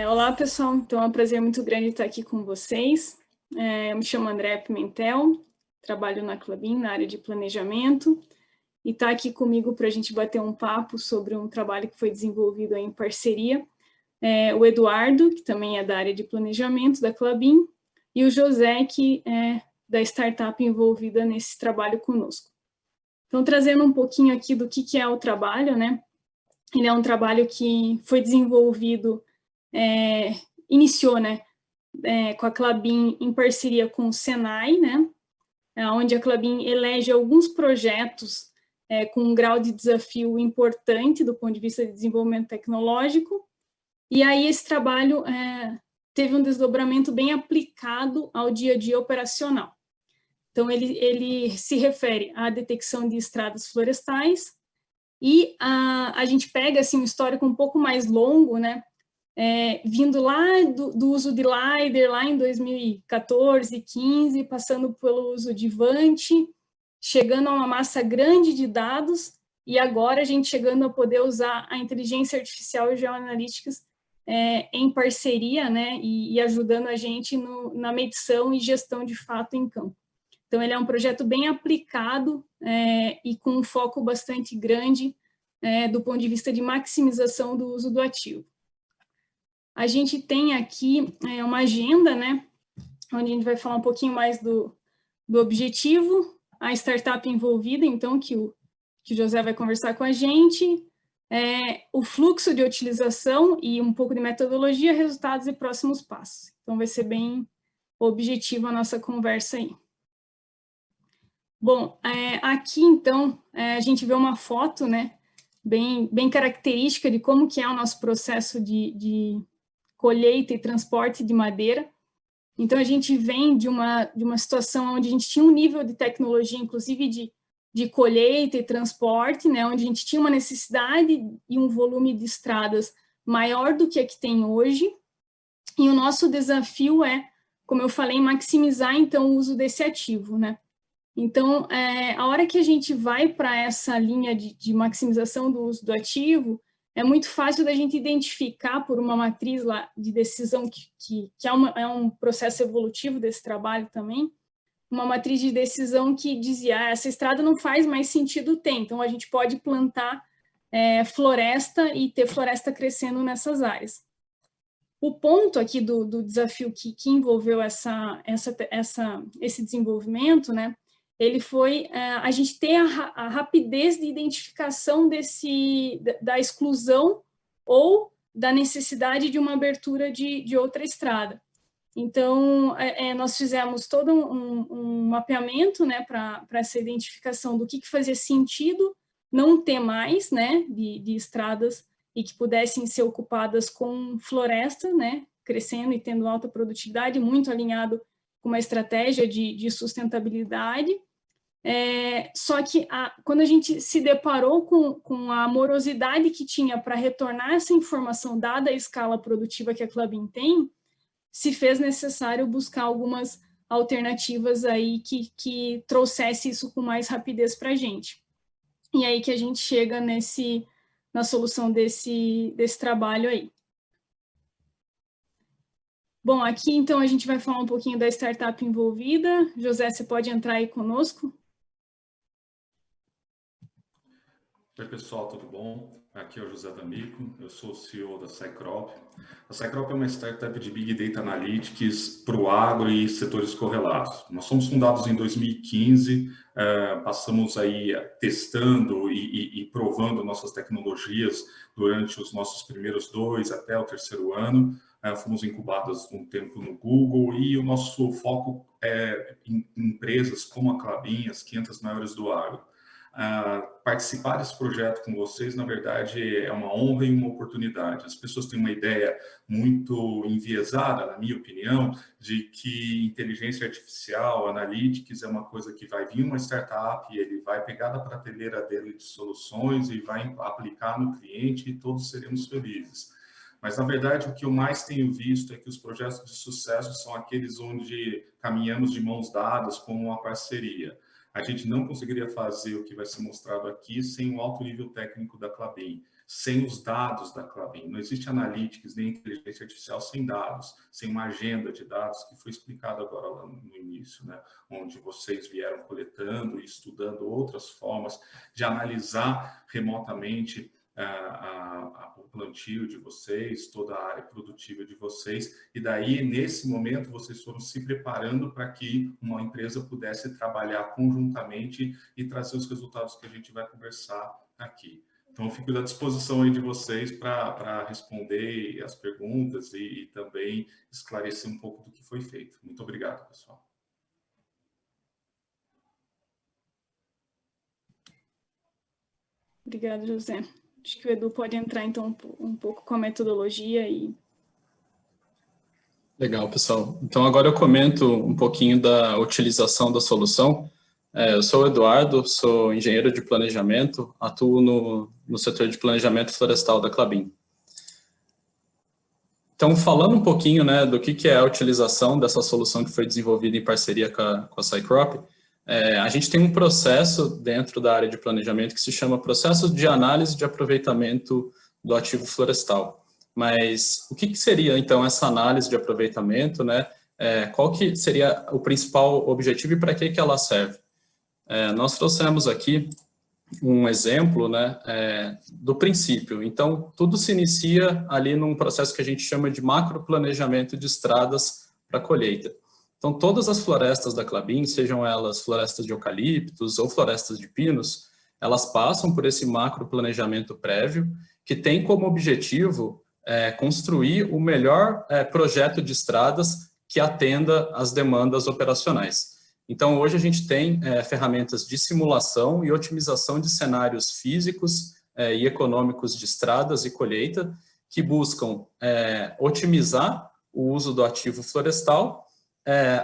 Olá, pessoal. Então, é um prazer muito grande estar aqui com vocês. Eu me chamo Andréa Pimentel, trabalho na Klabin, na área de planejamento, e está aqui comigo para a gente bater um papo sobre um trabalho que foi desenvolvido em parceria. O Eduardo, que também é da área de planejamento da Klabin, e o José, que é da startup envolvida nesse trabalho conosco. Então, trazendo um pouquinho aqui do que é o trabalho, né? Ele é um trabalho que foi desenvolvido, iniciou, né, com a Klabin em parceria com o Senai, né, onde a Klabin elege alguns projetos com um grau de desafio importante do ponto de vista de desenvolvimento tecnológico, e aí esse trabalho teve um desdobramento bem aplicado ao dia a dia operacional. Então, ele se refere à detecção de estradas florestais, e a gente pega assim, um histórico um pouco mais longo, né, vindo lá do uso de LiDAR, lá em 2014, 15, passando pelo uso de Vant, chegando a uma massa grande de dados, e agora a gente chegando a poder usar a inteligência artificial e geoanalíticas em parceria, né, e ajudando a gente na medição e gestão de fato em campo. Então, ele é um projeto bem aplicado e com um foco bastante grande do ponto de vista de maximização do uso do ativo. A gente tem aqui uma agenda, né, onde a gente vai falar um pouquinho mais do objetivo, a startup envolvida, então, que o José vai conversar com a gente, o fluxo de utilização e um pouco de metodologia, resultados e próximos passos. Então, vai ser bem objetivo a nossa conversa aí. Bom, aqui, então, a gente vê uma foto, né, bem característica de como que é o nosso processo de colheita e transporte de madeira. Então, a gente vem de uma situação onde a gente tinha um nível de tecnologia, inclusive de colheita e transporte, né, onde a gente tinha uma necessidade e um volume de estradas maior do que a que tem hoje, e o nosso desafio é, como eu falei, maximizar, então, o uso desse ativo, né. Então, a hora que a gente vai para essa linha de maximização do uso do ativo, é muito fácil da gente identificar por uma matriz lá de decisão, que é um processo evolutivo desse trabalho também, uma matriz de decisão que dizia, essa estrada não faz mais sentido ter, então a gente pode plantar floresta e ter floresta crescendo nessas áreas. O ponto aqui do desafio que envolveu esse desenvolvimento, né, ele foi a gente ter a rapidez de identificação da exclusão ou da necessidade de uma abertura de outra estrada. Então, nós fizemos todo um mapeamento, né, para essa identificação do que fazia sentido não ter mais, né, de estradas e que pudessem ser ocupadas com floresta, né, crescendo e tendo alta produtividade, muito alinhado com uma estratégia de sustentabilidade. Só que quando a gente se deparou com a morosidade que tinha para retornar essa informação dada a escala produtiva que a Klabin tem, se fez necessário buscar algumas alternativas aí que trouxesse isso com mais rapidez para a gente. E aí que a gente chega na solução desse trabalho aí. Bom, aqui então a gente vai falar um pouquinho da startup envolvida. José, você pode entrar aí conosco? Oi, pessoal, tudo bom? Aqui é o José D'Amico, eu sou o CEO da Cycrop. A Cycrop é uma startup de Big Data Analytics para o agro e setores correlatos. Nós somos fundados em 2015, passamos aí testando e provando nossas tecnologias durante os nossos primeiros 2 até o 3º ano. Fomos incubados um tempo no Google e o nosso foco é em empresas como a Klabin, as 500 maiores do agro. Participar desse projeto com vocês, na verdade, é uma honra e uma oportunidade. As pessoas têm uma ideia muito enviesada, na minha opinião, de que inteligência artificial, analytics, é uma coisa que vai vir uma startup, ele vai pegar da prateleira dele de soluções e vai aplicar no cliente e todos seremos felizes. Mas, na verdade, o que eu mais tenho visto é que os projetos de sucesso são aqueles onde caminhamos de mãos dadas com uma parceria. A gente não conseguiria fazer o que vai ser mostrado aqui sem o alto nível técnico da Klabin, sem os dados da Klabin. Não existe analytics nem inteligência artificial sem dados, sem uma agenda de dados, que foi explicado agora lá no início, né? Onde vocês vieram coletando e estudando outras formas de analisar remotamente o plantio de vocês, toda a área produtiva de vocês, e daí, nesse momento, vocês foram se preparando para que uma empresa pudesse trabalhar conjuntamente e trazer os resultados que a gente vai conversar aqui. Então, eu fico à disposição aí de vocês para responder as perguntas e também esclarecer um pouco do que foi feito. Muito obrigado, pessoal. Obrigada, José. Acho que o Edu pode entrar, então, um pouco com a metodologia e... Legal, pessoal. Então, agora eu comento um pouquinho da utilização da solução. Eu sou o Eduardo, sou engenheiro de planejamento, atuo no setor de planejamento florestal da Klabin. Então, falando um pouquinho, né, do que é a utilização dessa solução que foi desenvolvida em parceria com a Cycrop, a gente tem um processo dentro da área de planejamento que se chama processo de análise de aproveitamento do ativo florestal. Mas o que seria, então, essa análise de aproveitamento, né? Qual que seria o principal objetivo e para que ela serve? Nós trouxemos aqui um exemplo, né, do princípio. Então, tudo se inicia ali num processo que a gente chama de macroplanejamento de estradas para colheita. Então, todas as florestas da Klabin, sejam elas florestas de eucaliptos ou florestas de pinos, elas passam por esse macroplanejamento prévio, que tem como objetivo construir o melhor projeto de estradas que atenda às demandas operacionais. Então, hoje a gente tem ferramentas de simulação e otimização de cenários físicos e econômicos de estradas e colheita que buscam otimizar o uso do ativo florestal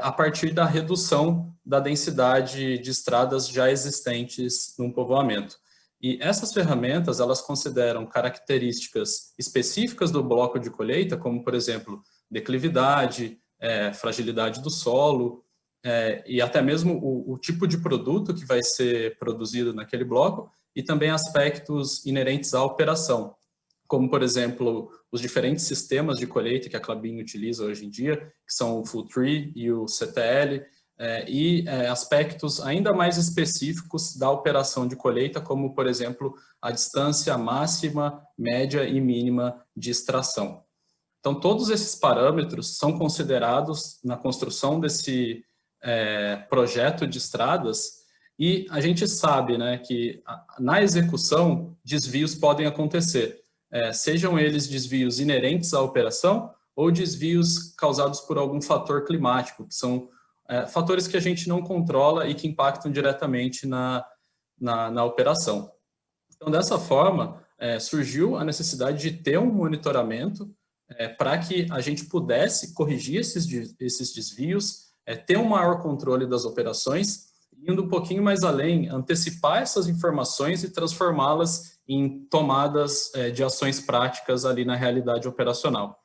a partir da redução da densidade de estradas já existentes num povoamento. E essas ferramentas, elas consideram características específicas do bloco de colheita, como, por exemplo, declividade, fragilidade do solo, e até mesmo o tipo de produto que vai ser produzido naquele bloco, e também aspectos inerentes à operação, como, por exemplo, os diferentes sistemas de colheita que a Klabin utiliza hoje em dia, que são o Full Tree e o CTL, aspectos ainda mais específicos da operação de colheita, como, por exemplo, a distância máxima, média e mínima de extração. Então, todos esses parâmetros são considerados na construção desse projeto de estradas, e a gente sabe, né, que na execução desvios podem acontecer, sejam eles desvios inerentes à operação ou desvios causados por algum fator climático, que são fatores que a gente não controla e que impactam diretamente na operação. Então, dessa forma, surgiu a necessidade de ter um monitoramento para que a gente pudesse corrigir esses desvios, ter um maior controle das operações, indo um pouquinho mais além, antecipar essas informações e transformá-las em tomadas de ações práticas ali na realidade operacional.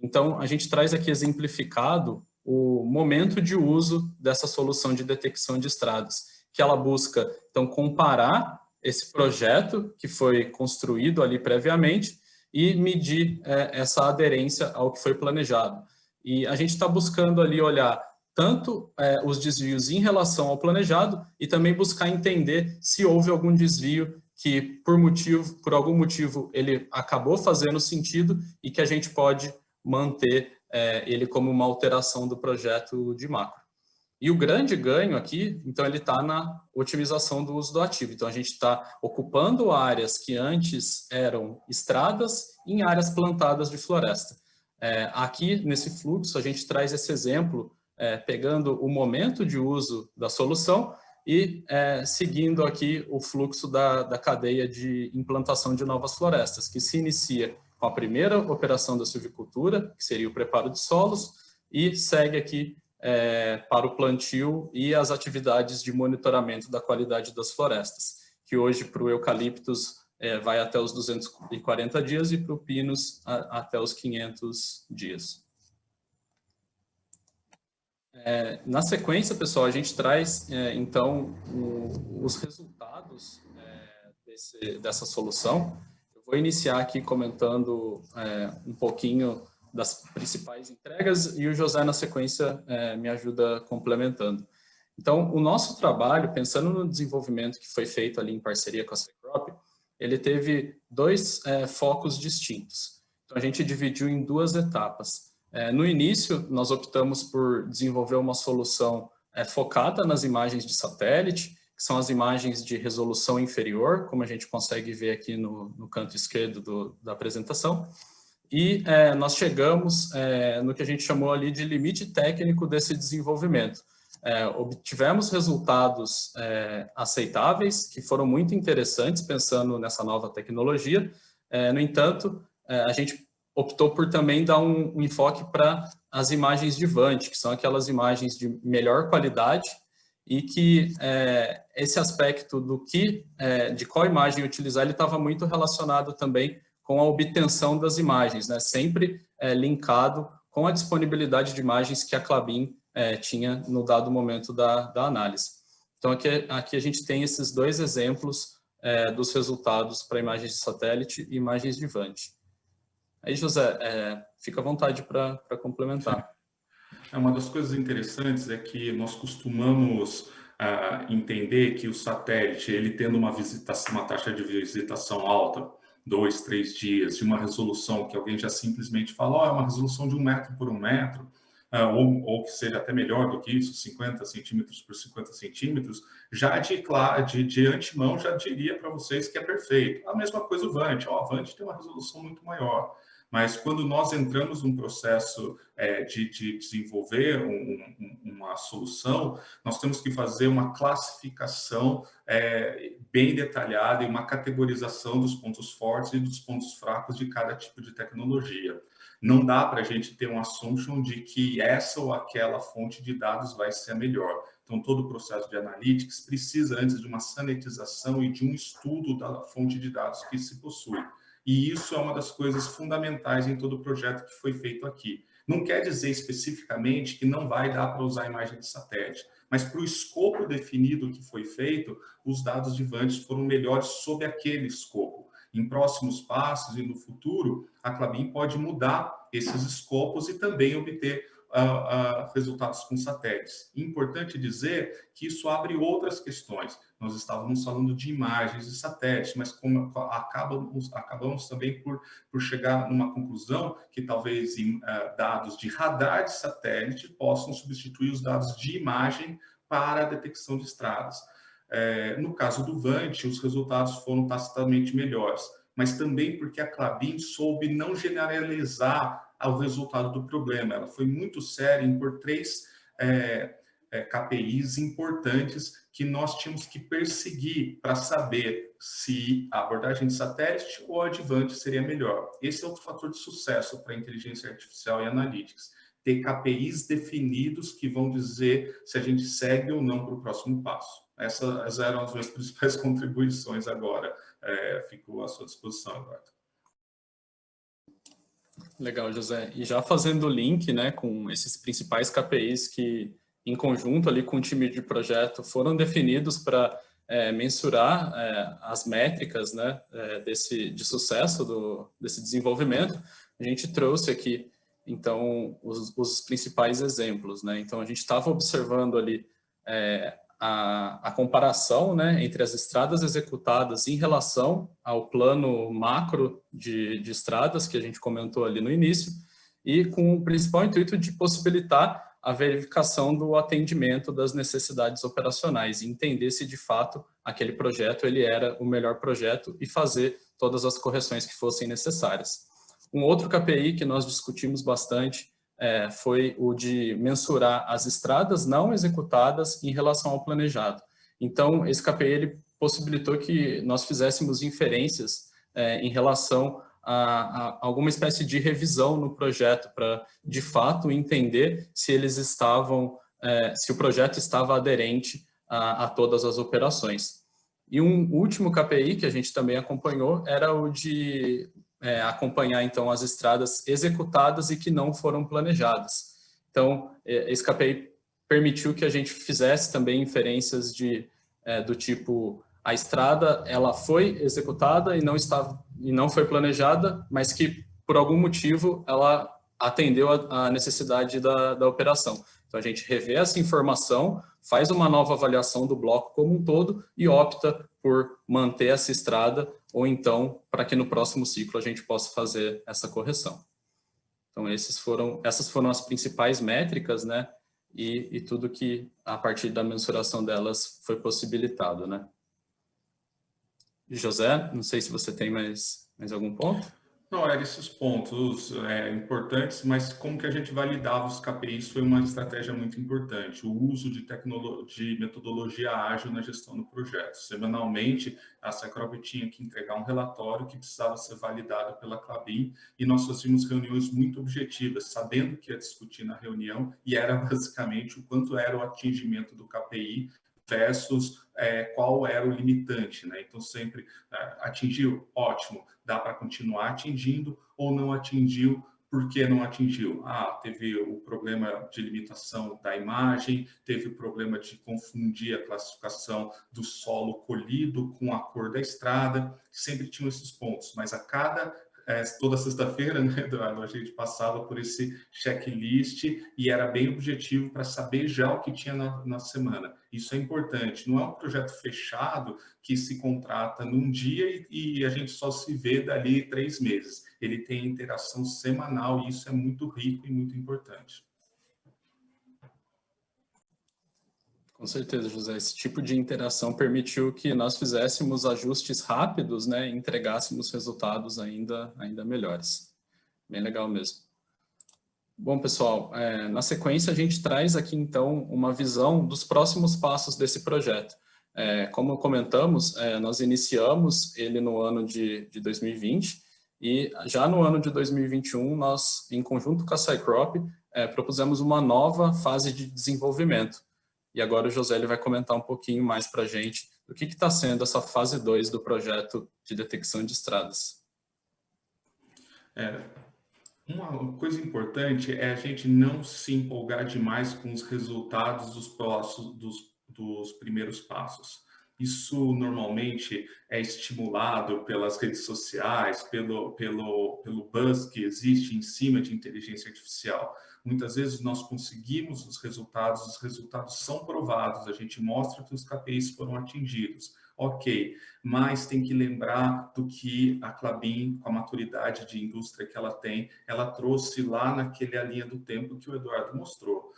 Então, a gente traz aqui exemplificado o momento de uso dessa solução de detecção de estradas, que ela busca, então, comparar esse projeto que foi construído ali previamente e medir essa aderência ao que foi planejado. E a gente está buscando ali olhar tanto os desvios em relação ao planejado e também buscar entender se houve algum desvio que, por algum motivo, ele acabou fazendo sentido e que a gente pode manter ele como uma alteração do projeto de macro. E o grande ganho aqui, então, ele está na otimização do uso do ativo. Então, a gente está ocupando áreas que antes eram estradas em áreas plantadas de floresta. Aqui, nesse fluxo, a gente traz esse exemplo, pegando o momento de uso da solução e seguindo aqui o fluxo da cadeia de implantação de novas florestas, que se inicia com a primeira operação da silvicultura, que seria o preparo de solos, e segue aqui para o plantio e as atividades de monitoramento da qualidade das florestas, que hoje para o eucaliptus vai até os 240 dias e para o pinus até os 500 dias. Na sequência, pessoal, a gente traz, então, os resultados dessa solução. Eu Vou iniciar aqui comentando um pouquinho das principais entregas e o José, na sequência, me ajuda complementando. Então, o nosso trabalho, pensando no desenvolvimento que foi feito ali em parceria com a Cycrop, ele teve dois focos distintos. Então, a gente dividiu em duas etapas. No início, nós optamos por desenvolver uma solução focada nas imagens de satélite, que são as imagens de resolução inferior, como a gente consegue ver aqui no canto esquerdo da apresentação. E nós chegamos no que a gente chamou ali de limite técnico desse desenvolvimento. Obtivemos resultados aceitáveis, que foram muito interessantes, pensando nessa nova tecnologia. No entanto, a gente optou por também dar um enfoque para as imagens de Vant, que são aquelas imagens de melhor qualidade, e que esse aspecto de qual imagem utilizar, ele estava muito relacionado também com a obtenção das imagens, né? Sempre linkado com a disponibilidade de imagens que a Klabin tinha no dado momento da análise. Então, aqui a gente tem esses dois exemplos dos resultados para imagens de satélite e imagens de Vant. Aí, José, fica à vontade para complementar. Uma das coisas interessantes é que nós costumamos entender que o satélite, ele tendo uma taxa de visitação alta, 2, 3 dias, de uma resolução que alguém já simplesmente fala, é uma resolução de 1 metro por 1 metro, ou que seja até melhor do que isso, 50 centímetros por 50 centímetros, já de antemão já diria para vocês que é perfeito. A mesma coisa o Vant, o Vant tem uma resolução muito maior. Mas quando nós entramos num processo de desenvolver uma solução, nós temos que fazer uma classificação bem detalhada e uma categorização dos pontos fortes e dos pontos fracos de cada tipo de tecnologia. Não dá para a gente ter um assumption de que essa ou aquela fonte de dados vai ser a melhor. Então, todo o processo de analytics precisa antes de uma sanitização e de um estudo da fonte de dados que se possui. E isso é uma das coisas fundamentais em todo o projeto que foi feito aqui. Não quer dizer especificamente que não vai dar para usar a imagem de satélite, mas para o escopo definido que foi feito, os dados de Vant foram melhores sob aquele escopo. Em próximos passos e no futuro, a Klabin pode mudar esses escopos e também obter resultados com satélites. Importante dizer que isso abre outras questões. Nós estávamos falando de imagens de satélites, mas como acabamos também por chegar numa conclusão que talvez dados de radar de satélite possam substituir os dados de imagem para a detecção de estradas. No caso do Vant, os resultados foram tacitamente melhores, mas também porque a Klabin soube não generalizar ao resultado do problema. Ela foi muito séria em pôr 3 KPIs importantes que nós tínhamos que perseguir para saber se a abordagem de satélite ou a de Vant seria melhor. Esse é outro fator de sucesso para a inteligência artificial e analytics. Ter KPIs definidos que vão dizer se a gente segue ou não para o próximo passo. Essas eram as minhas principais contribuições agora. Fico à sua disposição, Eduardo. Legal, José. E já fazendo o link, né, com esses principais KPIs que, em conjunto ali com o time de projeto, foram definidos para mensurar as métricas, né, de sucesso desse desenvolvimento, a gente trouxe aqui, então, os principais exemplos, né? Então, a gente estava observando ali a comparação, né, entre as estradas executadas em relação ao plano macro de estradas que a gente comentou ali no início, e com o principal intuito de possibilitar a verificação do atendimento das necessidades operacionais e entender se de fato aquele projeto ele era o melhor projeto e fazer todas as correções que fossem necessárias. Um outro KPI que nós discutimos bastante foi o de mensurar as estradas não executadas em relação ao planejado. Então, esse KPI ele possibilitou que nós fizéssemos inferências em relação a alguma espécie de revisão no projeto para, de fato, entender se eles estavam, se o projeto estava aderente a todas as operações. E um último KPI que a gente também acompanhou era o de acompanhar, então, as estradas executadas e que não foram planejadas. Então, esse KPI permitiu que a gente fizesse também inferências do tipo, a estrada ela foi executada e não estava e não foi planejada, mas que, por algum motivo, ela atendeu a necessidade da operação. Então, a gente revê essa informação, faz uma nova avaliação do bloco como um todo e opta por manter essa estrada, ou então, para que no próximo ciclo a gente possa fazer essa correção. Então, essas foram as principais métricas, né? E tudo que, a partir da mensuração delas, foi possibilitado, né? José, não sei se você tem mais algum ponto? Não, eram esses pontos importantes, mas como que a gente validava os KPIs foi uma estratégia muito importante. O uso de metodologia ágil na gestão do projeto. Semanalmente, a Cycrop tinha que entregar um relatório que precisava ser validado pela Klabin, e nós fazíamos reuniões muito objetivas, sabendo que ia discutir na reunião, e era basicamente o quanto era o atingimento do KPI versus qual era o limitante, né? Então, sempre atingiu, ótimo, dá para continuar atingindo, ou não atingiu, por que não atingiu? Teve o problema de limitação da imagem, teve o problema de confundir a classificação do solo colhido com a cor da estrada, sempre tinham esses pontos, mas toda sexta-feira, né, Eduardo, a gente passava por esse checklist e era bem objetivo para saber já o que tinha na semana. Isso é importante. Não é um projeto fechado que se contrata num dia e a gente só se vê dali 3 meses. Ele tem interação semanal e isso é muito rico e muito importante. Com certeza, José. Esse tipo de interação permitiu que nós fizéssemos ajustes rápidos, né, e entregássemos resultados ainda melhores. Bem legal mesmo. Bom, pessoal, na sequência a gente traz aqui, então, uma visão dos próximos passos desse projeto. Como comentamos, nós iniciamos ele no ano de 2020 e já no ano de 2021, nós, em conjunto com a Cycrop, propusemos uma nova fase de desenvolvimento. E agora o José ele vai comentar um pouquinho mais para a gente do que está sendo essa fase 2 do projeto de detecção de estradas. Uma coisa importante é a gente não se empolgar demais com os resultados dos primeiros passos. Isso normalmente é estimulado pelas redes sociais, pelo buzz que existe em cima de inteligência artificial. Muitas vezes nós conseguimos os resultados são provados, a gente mostra que os KPIs foram atingidos. Ok, mas tem que lembrar do que a Klabin, com a maturidade de indústria que ela tem, ela trouxe lá naquela linha do tempo que o Eduardo mostrou.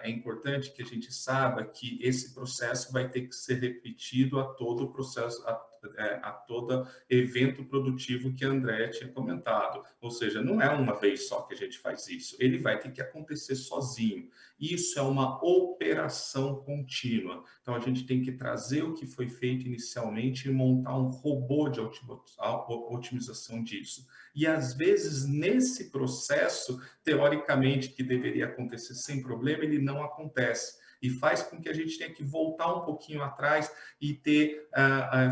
É importante que a gente saiba que esse processo vai ter que ser repetido a todo o processo, a todo evento produtivo que a André tinha comentado. Ou seja, não é uma vez só que a gente faz isso, ele vai ter que acontecer sozinho. Isso é uma operação contínua. Então, a gente tem que trazer o que foi feito inicialmente e montar um robô de otimização disso. E, às vezes, nesse processo, teoricamente, que deveria acontecer sem problema, ele não acontece. E faz com que a gente tenha que voltar um pouquinho atrás e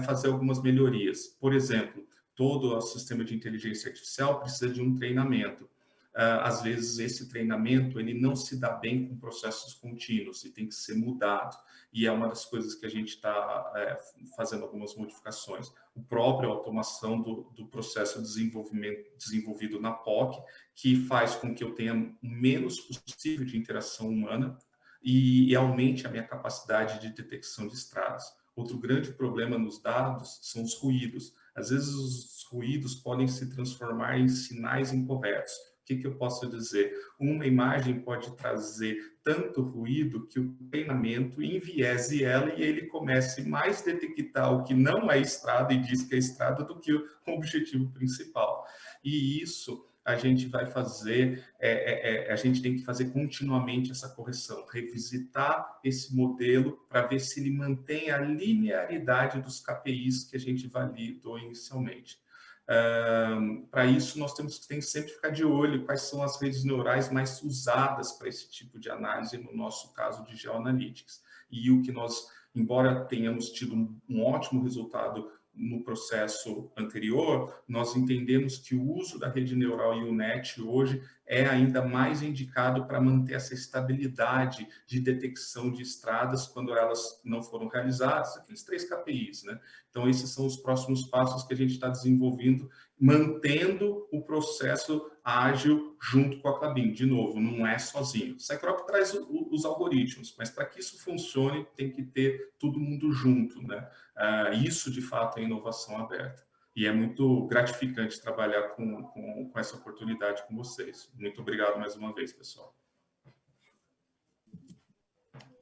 fazer algumas melhorias. Por exemplo, todo o sistema de inteligência artificial precisa de um treinamento. Às vezes, esse treinamento ele não se dá bem com processos contínuos e tem que ser mudado. E é uma das coisas que a gente está fazendo algumas modificações. A própria automação do processo de desenvolvido na POC, que faz com que eu tenha o menos possível de interação humana e aumente a minha capacidade de detecção de estradas. Outro grande problema nos dados são os ruídos. Às vezes, os ruídos podem se transformar em sinais incorretos. O que eu posso dizer? Uma imagem pode trazer tanto ruído que o treinamento enviese ela e ele comece mais a detectar o que não é estrada e diz que é estrada do que o objetivo principal. E isso a gente vai fazer, a gente tem que fazer continuamente essa correção, revisitar esse modelo para ver se ele mantém a linearidade dos KPIs que a gente validou inicialmente. Para isso, nós temos que sempre ficar de olho quais são as redes neurais mais usadas para esse tipo de análise, no nosso caso de GeoAnalytics. E o que nós, embora tenhamos tido um ótimo resultado no processo anterior, nós entendemos que o uso da rede neural e o NET hoje é ainda mais indicado para manter essa estabilidade de detecção de estradas quando elas não foram realizadas, aqueles 3 KPIs, né? Então, esses são os próximos passos que a gente está desenvolvendo, mantendo o processo ágil junto com a Klabin. De novo, não é sozinho. O Cycrop traz os algoritmos, mas para que isso funcione, tem que ter todo mundo junto, né? Isso, de fato, é inovação aberta. E é muito gratificante trabalhar com essa oportunidade com vocês. Muito obrigado mais uma vez, pessoal.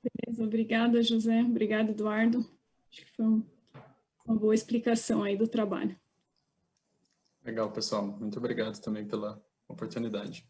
Beleza, obrigada, José. Obrigada, Eduardo. Acho que foi uma boa explicação aí do trabalho. Legal, pessoal. Muito obrigado também pela oportunidade.